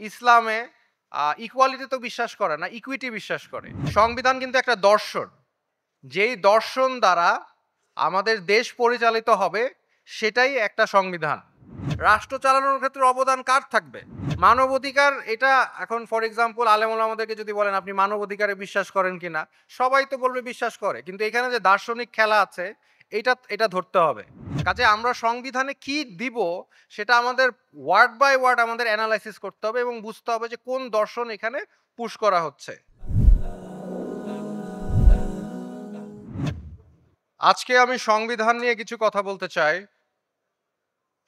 ইসলামে ইকুয়ালিটি তো বিশ্বাস করে না, ইকুইটি বিশ্বাস করে। সংবিধান কিন্তু একটা দর্শন। যেই দর্শন দ্বারা আমাদের দেশ পরিচালিত হবে সেটাই একটা সংবিধান। রাষ্ট্র চালানোর ক্ষেত্রে অবদান কার থাকবে? মানবাধিকার এটা এখন ফর এক্সাম্পল আলেম ওলামাদেরকে যদি বলেন আপনি মানবাধিকারে বিশ্বাস করেন কিনা? সবাই তো বলবে বিশ্বাস করে। কিন্তু এখানে যে দার্শনিক খেলা আছে এটা ধরতে হবে। কাজেই আমরা সংবিধানে কি দিব সেটা আমাদের ওয়ার্ড বাই ওয়ার্ড আমাদের এনালাইসিস করতে হবে এবং বুঝতে হবে যে কোন দর্শন এখানে পুশ করা হচ্ছে। আজকে আমি সংবিধান নিয়ে কিছু কথা বলতে চাই।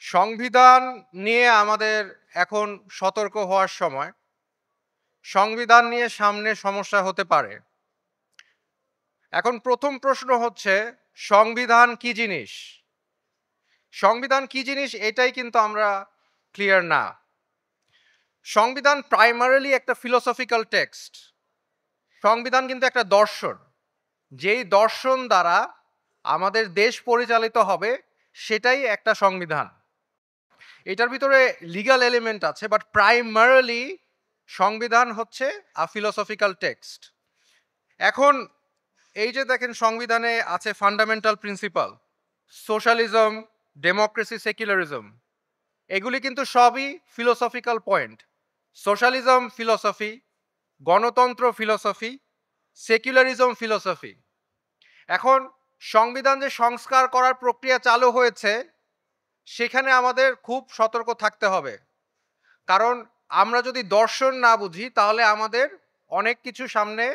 সংবিধান নিয়ে আমাদের এখন সতর্ক হওয়ার সময়। সংবিধান নিয়ে সামনে সমস্যা হতে পারে। এখন প্রথম প্রশ্ন হচ্ছে সংবিধান কি জিনিস? সংবিধান কি জিনিস এটাই কিন্তু আমরা ক্লিয়ার না। সংবিধান প্রাইমারিলি একটা ফিলোসফিক্যাল টেক্সট। সংবিধান কিন্তু একটা দর্শন। যেই দর্শন দ্বারা আমাদের দেশ পরিচালিত হবে সেটাই একটা সংবিধান। এটার ভিতরে লিগ্যাল এলিমেন্ট আছে বাট প্রাইমারিলি সংবিধান হচ্ছে ফিলোসফিক্যাল টেক্সট। এখন এই যে দেখেন সংবিধানে আছে fundamental principal, socialism, democracy, secularism. এগুলি কিন্তু সবই ফিলোসফিক্যাল পয়েন্ট। সোশ্যালিজম ফিলোসফি, গণতন্ত্র ফিলোসফি, সেকুলারিজম ফিলোসফি। এখন সংবিধান যে সংস্কার করার প্রক্রিয়া চালু হয়েছে সেখানে আমাদের খুব সতর্ক থাকতে হবে। কারণ আমরা যদি দর্শন না বুঝি তাহলে আমাদের অনেক কিছু সামনে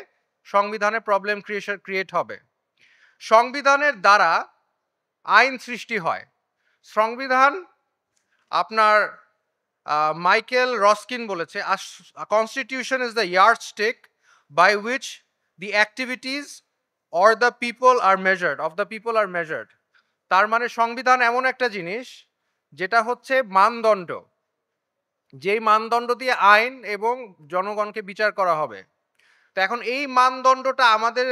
সংবিধানে প্রবলেম ক্রিয়েট হবে। সংবিধানের দ্বারা আইন সৃষ্টি হয়। সংবিধান আপনার মাইকেল রস্কিন বলেছে, constitution is the yardstick by which the activities or the people are measured of the people are measured. তার মানে সংবিধান এমন একটা জিনিস যেটা হচ্ছে মানদণ্ড, যেই মানদণ্ড দিয়ে আইন এবং জনগণকে বিচার করা হবে। তো এখন এই মানদণ্ডটা আমাদের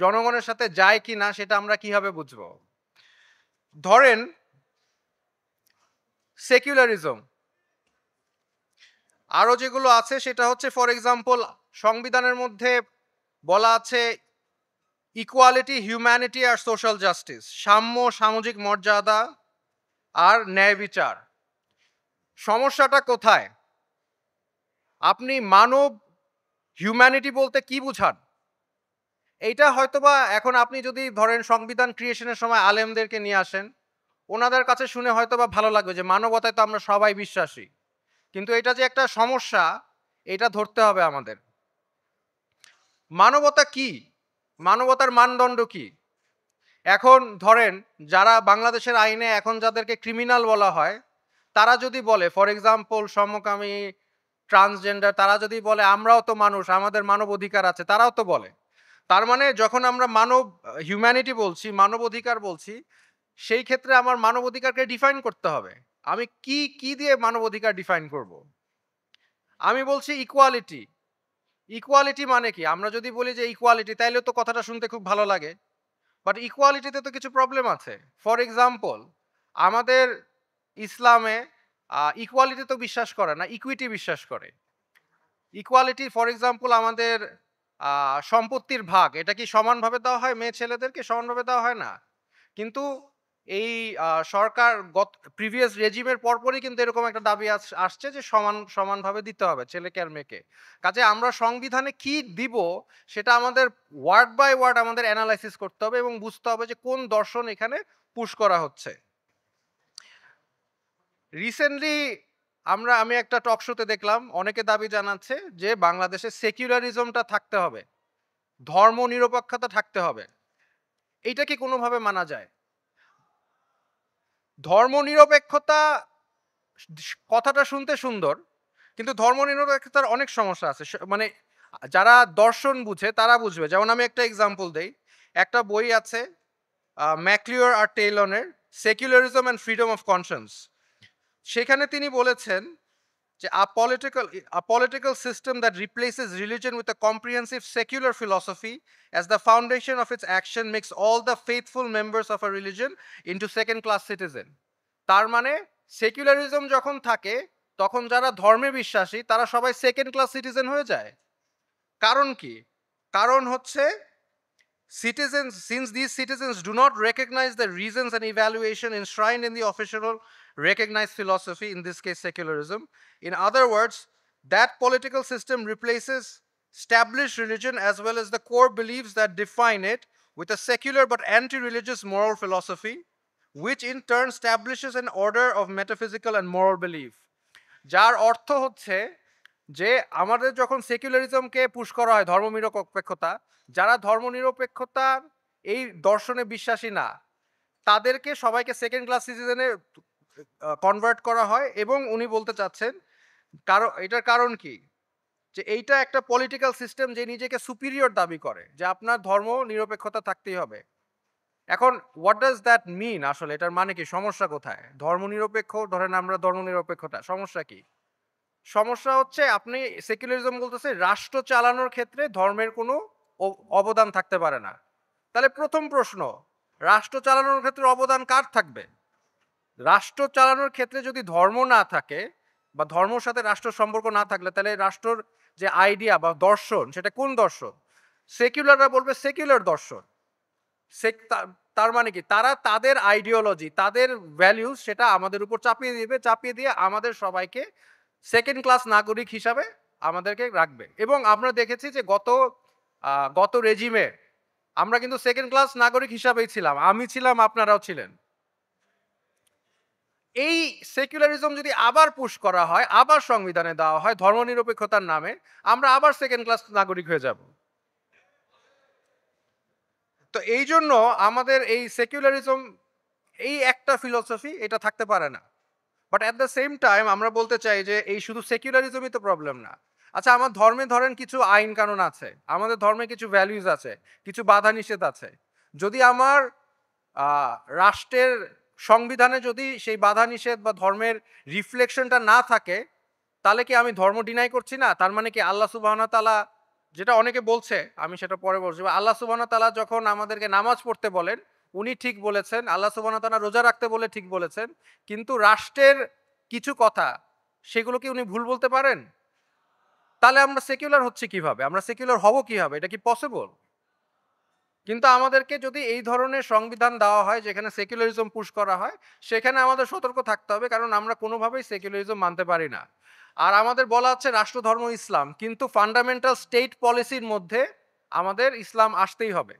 জনগণের সাথে যায় কি না সেটা আমরা কিভাবে বুঝবো? ধরেন সেকুলারিজম, আরও যেগুলো আছে সেটা হচ্ছে ফর এক্সাম্পল সংবিধানের মধ্যে বলা আছে ইকুয়ালিটি, হিউম্যানিটি আর সোশ্যাল জাস্টিস, সাম্য, সামাজিক মর্যাদা আর ন্যায় বিচার। সমস্যাটা কোথায়? আপনি মানব হিউম্যানিটি বলতে কি বুঝান? এইটা হয়তোবা এখন আপনি যদি ধরেন সংবিধান ক্রিয়েশনের সময় আলেমদেরকে নিয়ে আসেন, ওনাদের কাছে শুনে হয়তোবা ভালো লাগবে যে মানবতায় তো আমরা সবাই বিশ্বাসী। কিন্তু এটা যে একটা সমস্যা এটা ধরতে হবে আমাদের। মানবতা কি? মানবতার মানদণ্ড কি? এখন ধরেন যারা বাংলাদেশের আইনে এখন যাদেরকে ক্রিমিনাল বলা হয়, তারা যদি বলে ফর এক্সাম্পল সমকামী, ট্রান্সজেন্ডার, তারা যদি বলে আমরাও তো মানুষ, আমাদের মানব অধিকার আছে, তারাও তো বলে। তার মানে যখন আমরা হিউম্যানিটি বলছি, মানব অধিকার বলছি, সেই ক্ষেত্রে আমার মানব অধিকারকে ডিফাইন করতে হবে। আমি কি দিয়ে মানব অধিকার ডিফাইন করব? আমি বলছি ইকুয়ালিটি। ইকুয়ালিটি মানে কি? আমরা যদি বলি যে ইকুয়ালিটি তাইলে তো কথাটা শুনতে খুব ভালো লাগে। বাট ইকুয়ালিটিতে তো কিছু প্রবলেম আছে। ফর এক্সাম্পল আমাদের ইসলামে ইকুয়ালিটি তো বিশ্বাস করে না, ইকুইটি বিশ্বাস করে। ইকুয়ালিটি ফর এক্সাম্পল আমাদের সম্পত্তির ভাগ, এটা কি সমানভাবে দেওয়া হয়? মেয়ে ছেলেদেরকে সমানভাবে দেওয়া হয় না। কিন্তু এই সরকার প্রিভিয়াস রেজিমের পরপরই কিন্তু এরকম একটা দাবি আসছে যে সমানভাবে দিতে হবে ছেলেকে আর মেয়েকে। কাজে আমরা সংবিধানে কি দিব সেটা আমাদের ওয়ার্ড বাই ওয়ার্ড আমাদের এনালাইসিস করতে হবে এবং বুঝতে হবে যে কোন দর্শন এখানে পুশ করা হচ্ছে। রিসেন্টলি আমি একটা টক শোতে দেখলাম অনেকে দাবি জানাচ্ছে যে বাংলাদেশে সেকুলারিজমটা থাকতে হবে, ধর্ম নিরপেক্ষতা থাকতে হবে। এইটা কি কোনোভাবে মানা যায়? ধর্মনিরপেক্ষতা কথাটা শুনতে সুন্দর, কিন্তু ধর্মনিরপেক্ষতার অনেক সমস্যা আছে। মানে যারা দর্শন বুঝে তারা বুঝবে। যেমন আমি একটা এক্সাম্পল দেই। একটা বই আছে ম্যাকলিওর আর টেইলরের 'সেকুলারিজম অ্যান্ড ফ্রিডম অফ কনশিয়েন্স'। সেখানে তিনি বলেছেন যে a political system that replaces religion with a comprehensive secular philosophy as the foundation of its action makes all the faithful members of a religion into second class citizen. তার মানে secularism যখন থাকে তখন যারা ধর্মে বিশ্বাসী তারা সবাই সেকেন্ড ক্লাস সিটিজেন হয়ে যায়। কারণ কি? কারণ হচ্ছে citizens, since these citizens do not recognize the reasons and evaluation enshrined in the official recognized philosophy, in this case secularism. In other words, that political system replaces established religion as well as the core beliefs that define it with a secular but anti-religious moral philosophy, which in turn establishes an order of metaphysical and moral belief. যার অর্থ হচ্ছে যে আমাদের যখন সেকুলারিজমকে push করা হয় ধর্মনিরপেক্ষতা, যারা ধর্মনিরপেক্ষতার এই দর্শনে বিশ্বাসী না তাদেরকে সবাইকে সেকেন্ড ক্লাস সিটিজেনে কনভার্ট করা হয়। এবং উনি বলতে চাচ্ছেন কারণ, এটার কারণ কি, যে এইটা একটা পলিটিক্যাল সিস্টেম যে নিজেকে সুপিরিয়র দাবি করে, যে আপনার ধর্ম নিরপেক্ষতা থাকতেই হবে। এখন হোয়াট ডাজ দ্যাট মিন, আসলে এটার মানে কি, সমস্যা কোথায়? ধর্মনিরপেক্ষ ধরেন আমরা ধর্মনিরপেক্ষতা, সমস্যা কি? সমস্যা হচ্ছে আপনি সেকুলারিজম বলতেছে রাষ্ট্র চালানোর ক্ষেত্রে ধর্মের কোনো অবদান থাকতে পারে না। তাহলে প্রথম প্রশ্ন, রাষ্ট্র চালানোর ক্ষেত্রে অবদান কার থাকবে? রাষ্ট্র চালানোর ক্ষেত্রে যদি ধর্ম না থাকে বা ধর্মের সাথে রাষ্ট্র সম্পর্ক না থাকলে তাহলে রাষ্ট্রর যে আইডিয়া বা দর্শন সেটা কোন দর্শন? সেকুলাররা বলবে সেকুলার দর্শন। তার মানে কি, তারা তাদের আইডিওলজি, তাদের ভ্যালিউজ সেটা আমাদের উপর চাপিয়ে দিবে, চাপিয়ে দিয়ে আমাদের সবাইকে সেকেন্ড ক্লাস নাগরিক হিসাবে আমাদেরকে রাখবে। এবং আমরা দেখেছি যে গত রেজিমে আমরা কিন্তু সেকেন্ড ক্লাস নাগরিক হিসাবেই ছিলাম, আমি ছিলাম, আপনারাও ছিলেন। এই সেকুলারিজম যদি আবার পুশ করা হয়, আবার সংবিধানে দেওয়া হয় ধর্মনিরপেক্ষতার নামে, আমরা আবার সেকেন্ড ক্লাস নাগরিক হয়ে যাব। তো এই জন্য আমাদের এই সেকুলারিজম, এই একটা ফিলোসফি, এটা থাকতে পারে না। But at the same time আমরা বলতে চাই যে এই শুধু সেকুলারিজমই তো প্রবলেম না। আচ্ছা, আমার ধর্মে ধরেন কিছু আইন কানুন আছে, আমাদের ধর্মে কিছু ভ্যালুজ আছে, কিছু বাধা নিষেধ আছে। যদি আমার রাষ্ট্রের সংবিধানে যদি সেই বাধা নিষেধ বা ধর্মের রিফ্লেকশনটা না থাকে, তাহলে কি আমি ধর্ম ডিনাই করছি না? তার মানে কি আল্লাহ সুবহানাহু ওয়া তাআলা, যেটা অনেকে বলছে, আমি সেটা পরে বলছি, আল্লাহ সুবহানাহু ওয়া তাআলা যখন আমাদেরকে নামাজ পড়তে বলেন উনি ঠিক বলেছেন, আল্লাহ সুবহানাহু ওয়া তাআলা রোজা রাখতে বলে ঠিক বলেছেন, কিন্তু রাষ্ট্রের কিছু কথা সেগুলো কি উনি ভুল বলতে পারেন? তাহলে আমরা সেকুলার হচ্ছি কিভাবে? আমরা সেকুলার হব কিভাবে? এটা কি পসিবল? কিন্তু আমাদেরকে যদি এই ধরনের সংবিধান দেওয়া হয় যেখানে সেকুলারিজম পুশ করা হয়, সেখানে আমাদের সতর্ক থাকতে হবে, কারণ আমরা কোনোভাবেই সেকুলারিজম মানতে পারি না। আর আমাদের বলা হচ্ছে রাষ্ট্রধর্ম ইসলাম, কিন্তু ফান্ডামেন্টাল স্টেট পলিসির মধ্যে আমাদের ইসলাম আসতেই হবে।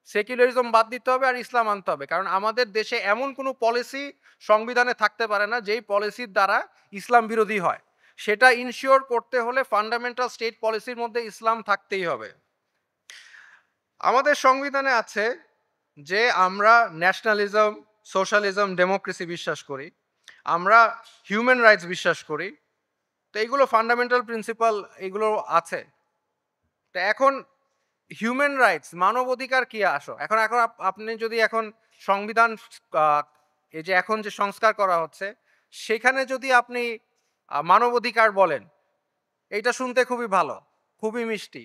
সেকুলারিজম বাদ দিতে হবে আর ইসলাম আনতে হবে, কারণ আমাদের দেশে এমন কোনো পলিসি সংবিধানে থাকতে পারে না যেই পলিসির দ্বারা ইসলাম বিরোধী হয়। সেটা ইনশিওর করতে হলে ফান্ডামেন্টাল স্টেট পলিসির মধ্যে ইসলাম থাকতেই হবে। আমাদের সংবিধানে আছে যে আমরা ন্যাশনালিজম, সোশ্যালিজম, ডেমোক্রেসি বিশ্বাস করি, আমরা হিউম্যান রাইটস বিশ্বাস করি। তো এইগুলো ফান্ডামেন্টাল প্রিন্সিপাল, এগুলো আছে। তো এখন হিউম্যান রাইটস, মানবাধিকার কি এখন এখন আপনি যদি এখন সংবিধান, এই যে এখন যে সংস্কার করা হচ্ছে সেখানে যদি আপনি মানবাধিকার বলেন, এইটা শুনতে খুবই ভালো, খুবই মিষ্টি,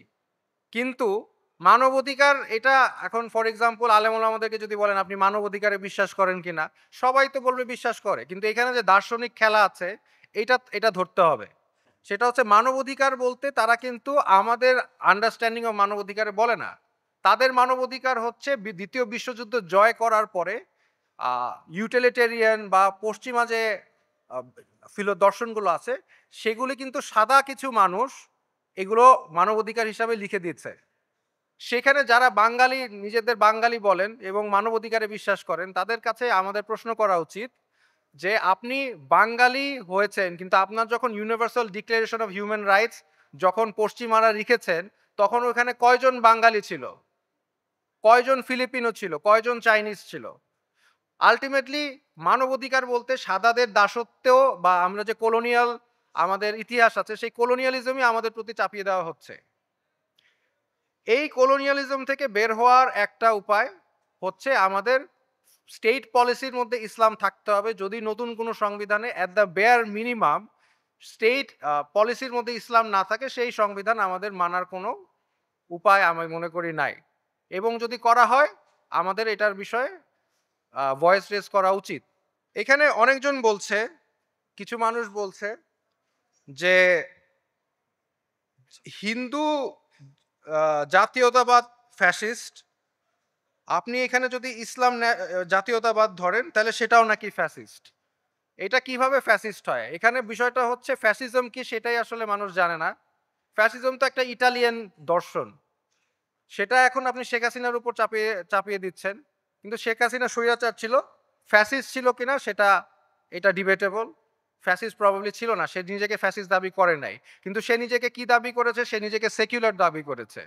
কিন্তু মানবাধিকার এটা এখন ফর এক্সাম্পল আলেমুল আমাদেরকে যদি বলেন আপনি মানবাধিকারে বিশ্বাস করেন কিনা, সবাই তো বলবে বিশ্বাস করে, কিন্তু এখানে যে দার্শনিক খেলা আছে এটা ধরতে হবে। সেটা হচ্ছে মানবাধিকার বলতে তারা কিন্তু আমাদের আন্ডারস্ট্যান্ডিং অফ মানবাধিকারে বলে না। তাদের মানবাধিকার হচ্ছে দ্বিতীয় বিশ্বযুদ্ধ জয় করার পরে ইউটিলিটেরিয়ান বা পশ্চিমা যে দর্শনগুলো আছে সেগুলি কিন্তু সাদা কিছু মানুষ এগুলো মানবাধিকার হিসাবে লিখে দিচ্ছে। সেখানে যারা বাঙালি, নিজেদের বাঙালি বলেন এবং মানবাধিকারে বিশ্বাস করেন, তাদের কাছে আমাদের প্রশ্ন করা উচিত যে আপনি বাঙালি হয়েছেন, কিন্তু আপনার যখন universal declaration of human rights যখন পশ্চিমারা লিখেছেন, তখন ওখানে কয়জন বাঙালি ছিল, কয়জন ফিলিপিনো ছিল, কয়জন চাইনিজ ছিল? আলটিমেটলি মানবাধিকার বলতে সাদাদের দাসত্ব বা আমরা যে কলোনিয়াল আমাদের ইতিহাস আছে সেই কলোনিয়ালিজমই আমাদের প্রতি চাপিয়ে দেওয়া হচ্ছে। এই কলোনিয়ালিজম থেকে বের হওয়ার একটা উপায় হচ্ছে আমাদের স্টেট পলিসির মধ্যে ইসলাম থাকতে হবে। যদি নতুন কোনো সংবিধানে at the bear minimum state পলিসির মধ্যে ইসলাম না থাকে, সেই সংবিধান আমাদের মানার কোনো উপায় আমি মনে করি নাই। এবং যদি করা হয় আমাদের এটার বিষয়ে ভয়েস রেজ করা উচিত। এখানে অনেকজন বলছে, কিছু মানুষ বলছে যে হিন্দু জাতীয়তাবাদ ফ্যাসিস্ট, আপনি এখানে যদি ইসলাম জাতীয়তাবাদ ধরেন তাহলে সেটাও নাকি ফ্যাসিস্ট। এটা কিভাবে ফ্যাসিস্ট হয়? এখানে বিষয়টা হচ্ছে ফ্যাসিজম কি সেটাই আসলে মানুষ জানে না। ফ্যাসিজম তো একটা ইটালিয়ান দর্শন। সেটা এখন আপনি শেখ হাসিনার উপর চাপিয়ে চাপিয়ে দিচ্ছেন। কিন্তু শেখ হাসিনা স্বৈরাচার ছিল। ফ্যাসিস্ট ছিল কিনা সেটা এটা ডিবেটেবল। ফ্যাসিস্ট প্রবাবলি ছিল না। সে নিজেকে ফ্যাসিস্ট দাবি করে নাই। কিন্তু সে নিজেকে কি দাবি করেছে? সে নিজেকে সেকুলার দাবি করেছে।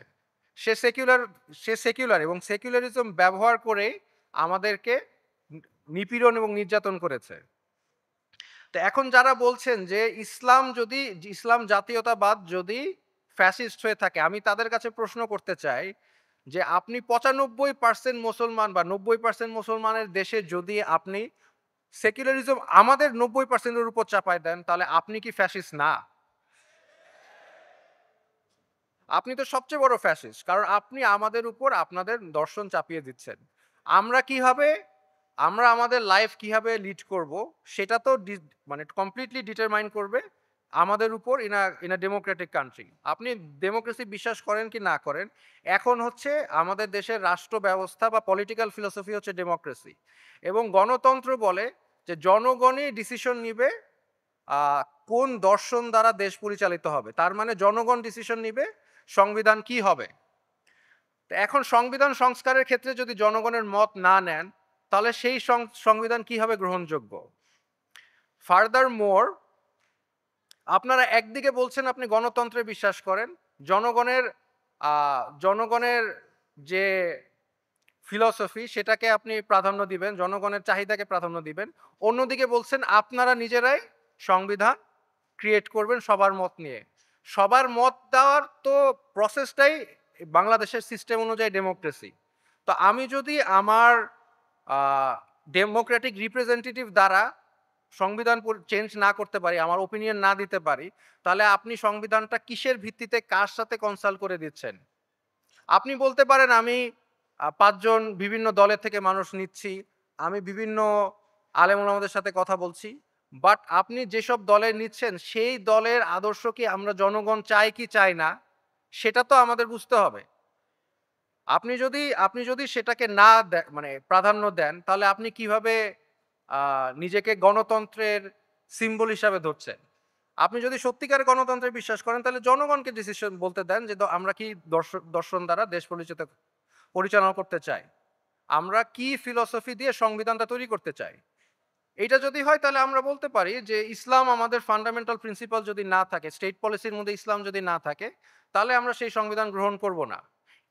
সে সেকুলার সে সেকুলার এবং সেকুলারিজম ব্যবহার করে আমাদেরকে নিপীড়ন এবং নির্যাতন করেছে। তো এখন যারা বলছেন যে ইসলাম জাতীয়তাবাদ যদি ফ্যাসিস্ট হয়ে থাকে, আমি তাদের কাছে প্রশ্ন করতে চাই যে আপনি ৯৫% মুসলমান বা ৯০% মুসলমানের দেশে যদি আপনি সেকুলারিজম আমাদের ৯০% এর উপর চাপায় দেন, তাহলে আপনি কি ফ্যাসিস্ট না? আপনি তো সবচেয়ে বড় ফ্যাসিস্ট। কারণ আপনি আমাদের উপর আপনাদের দর্শন চাপিয়ে দিচ্ছেন। আমরা কিভাবে আমরা আমাদের লাইফ কিভাবে লিড করব সেটা তো মানে কমপ্লিটলি ডিটারমাইন করবে আমাদের উপর ইন আ ডেমোক্রেটিক কান্ট্রি। আপনি ডেমোক্রেসি বিশ্বাস করেন কি না করেন, এখন হচ্ছে আমাদের দেশের রাষ্ট্র ব্যবস্থা বা পলিটিক্যাল ফিলোসফি হচ্ছে ডেমোক্রেসি। এবং গণতন্ত্র বলে যে জনগণই ডিসিশন নিবে আ কোন দর্শন দ্বারা দেশ পরিচালিত হবে। তার মানে জনগণ ডিসিশন নিবে সংবিধান কি হবে। তো এখন সংবিধান সংস্কারের ক্ষেত্রে যদি জনগণের মত না নেন, তাহলে সেই সংবিধান কিভাবে গ্রহণযোগ্য? ফার্দার মোর আপনারা একদিকে বলছেন আপনি গণতন্ত্রে বিশ্বাস করেন। জনগণের জনগণের যে ফিলসফি সেটাকে আপনি প্রাধান্য দিবেন, জনগণের চাহিদাকে প্রাধান্য দিবেন। অন্যদিকে বলছেন আপনারা নিজেরাই সংবিধান ক্রিয়েট করবেন সবার মত নিয়ে। সবার মত দেওয়ার তো প্রসেসটাই বাংলাদেশের সিস্টেম অনুযায়ী ডেমোক্রেসি। তো আমি যদি আমার আ ডেমোক্রেটিক রিপ্রেজেন্টেটিভ দ্বারা সংবিধান চেঞ্জ না করতে পারি, আমার ওপিনিয়ন না দিতে পারি, তাহলে আপনি সংবিধানটা কিসের ভিত্তিতে কার সাথে কনসাল্ট করে দিচ্ছেন? আপনি বলতে পারেন আমি ৫ জন বিভিন্ন দলের থেকে মানুষ নিচ্ছি। আমি বিভিন্ন আলেম ওলামাদের সাথে কথা বলছি। বাট আপনি যেসব দলের নিচ্ছেন সেই দলের আদর্শ কি আমরা জনগণ চাই কি চাই না সেটা তো আমাদের বুঝতে হবে। আপনি যদি সেটাকে না মানে প্রাধান্য দেন তাহলে আপনি কিভাবে আ নিজেকে গণতন্ত্রের সিম্বল হিসাবে ধরছেন? আপনি যদি সত্যিকারের গণতন্ত্রে বিশ্বাস করেন তাহলে জনগণকে ডিসিশন বলতে দেন যে আমরা কি দর্শন দ্বারা দেশ পরিচালনা করতে চাই। আমরা কি ফিলসফি দিয়ে সংবিধানটা তৈরি করতে চাই। এইটা যদি হয় তাহলে আমরা বলতে পারি যে ইসলাম আমাদের ফান্ডামেন্টাল প্রিন্সিপাল যদি না থাকে, স্টেট পলিসির মধ্যে ইসলাম যদি না থাকে, তাহলে আমরা সেই সংবিধান গ্রহণ করব না।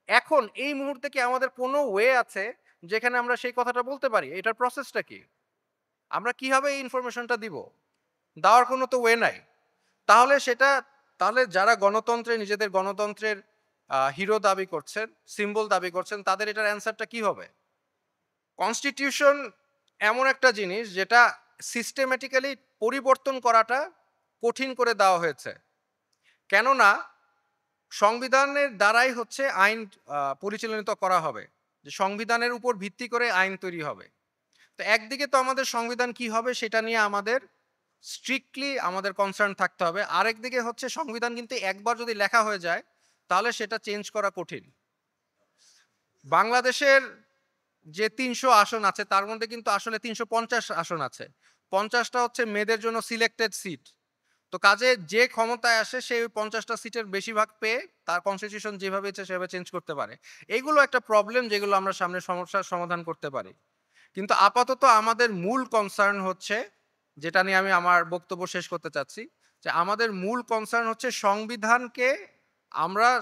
এখন এই মুহূর্তে কি আমাদের কোনো ওয়ে আছে যেখানে আমরা সেই কথাটা বলতে পারি? এটার প্রসেসটা কি? আমরা কিভাবে এই ইনফরমেশনটা দিব? দেওয়ার কোনো তো ওয়ে নাই। তাহলে সেটা তাহলে যারা নিজেদের গণতন্ত্রের হিরো দাবি করছেন, সিম্বল দাবি করছেন, তাদের এটার অ্যান্সারটা কি হবে? কনস্টিটিউশন এমন একটা জিনিস যেটা সিস্টেম্যাটিক্যালি পরিবর্তন করাটা কঠিন করে দেওয়া হয়েছে। কেননা সংবিধানের দ্বারাই হচ্ছে আইন পরিচালিত করা হবে। যে সংবিধানের উপর ভিত্তি করে আইন তৈরি হবে। তো একদিকে তো আমাদের সংবিধান কি হবে সেটা নিয়ে আমাদের স্ট্রিক্টলি আমাদের কনসার্ন থাকতে হবে। আরেকদিকে হচ্ছে সংবিধান কিন্তু একবার যদি লেখা হয়ে যায় তাহলে সেটা চেঞ্জ করা কঠিন। বাংলাদেশের যে ৩০০ আসন আছে তার মধ্যে কিন্তু আসলে ৩৫০ আসন আছে। ৫০ টা হচ্ছে মেয়েদের জন্য সিলেক্টেড সিট। তো কাজে যে ক্ষমতায় আসে সে ওই ৫০ টা সিটের বেশিরভাগ পেয়ে তার কনস্টিটিউশন যেভাবে ইচ্ছে সেভাবে চেঞ্জ করতে পারে। এইগুলো একটা প্রবলেম যেগুলো আমরা সামনে সমস্যার সমাধান করতে পারি। কিন্তু আপাতত আমাদের মূল কনসার্ন হচ্ছে, যেটা নিয়ে আমি আমার বক্তব্য শেষ করতে চাচ্ছি, যে আমাদের মূল কনসার্ন হচ্ছে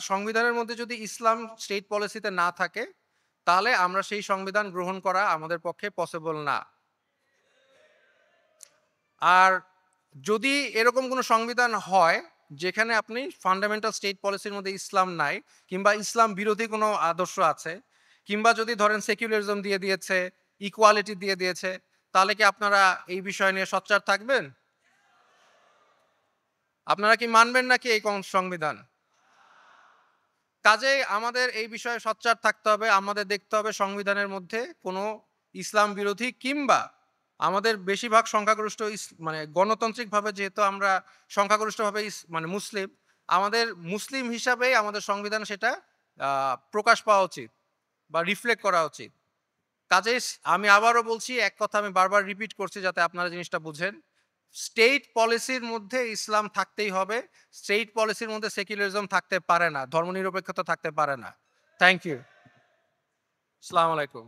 সংবিধানের মধ্যে যদি ইসলাম স্টেট পলিসিতে না থাকে, তাহলে আমরা সেই সংবিধান গ্রহণ করা আমাদের পক্ষে পসিবল না। আর যদি এরকম কোনো সংবিধান হয়, যেখানে আপনি ফান্ডামেন্টাল স্টেট পলিসির মধ্যে ইসলাম নাই, কিংবা ইসলাম বিরোধী কোনো আদর্শ আছে, কিংবা যদি ধরেন সেকুলারিজম দিয়ে দিয়েছে, ইকুয়ালিটি দিয়ে দিয়েছে, তাহলে কি আপনারা এই বিষয় নিয়ে সোচ্চার থাকবেন? আপনারা কি মানবেন নাকি এই সংবিধান? কাজেই আমাদের এই বিষয়ে সোচ্চার থাকতে হবে। আমাদের দেখতে হবে সংবিধানের মধ্যে কোনো ইসলাম বিরোধী কিংবা আমাদের বেশিরভাগ সংখ্যাগরিষ্ঠ মানে গণতান্ত্রিকভাবে যেহেতু আমরা সংখ্যাগরিষ্ঠভাবে মানে মুসলিম, আমাদের মুসলিম হিসাবেই আমাদের সংবিধান সেটা প্রকাশ পাওয়া উচিত বা রিফ্লেক্ট করা উচিত। কাজেই আমি আবারও বলছি, এক কথা আমি বারবার রিপিট করছি যাতে আপনারা জিনিসটা বুঝেন। স্টেট পলিসির মধ্যে ইসলাম থাকতেই হবে। স্টেট পলিসির মধ্যে সেকুলারিজম থাকতে পারে না। ধর্মনিরপেক্ষতা থাকতে পারে না। Thank you. আসসালামু আলাইকুম।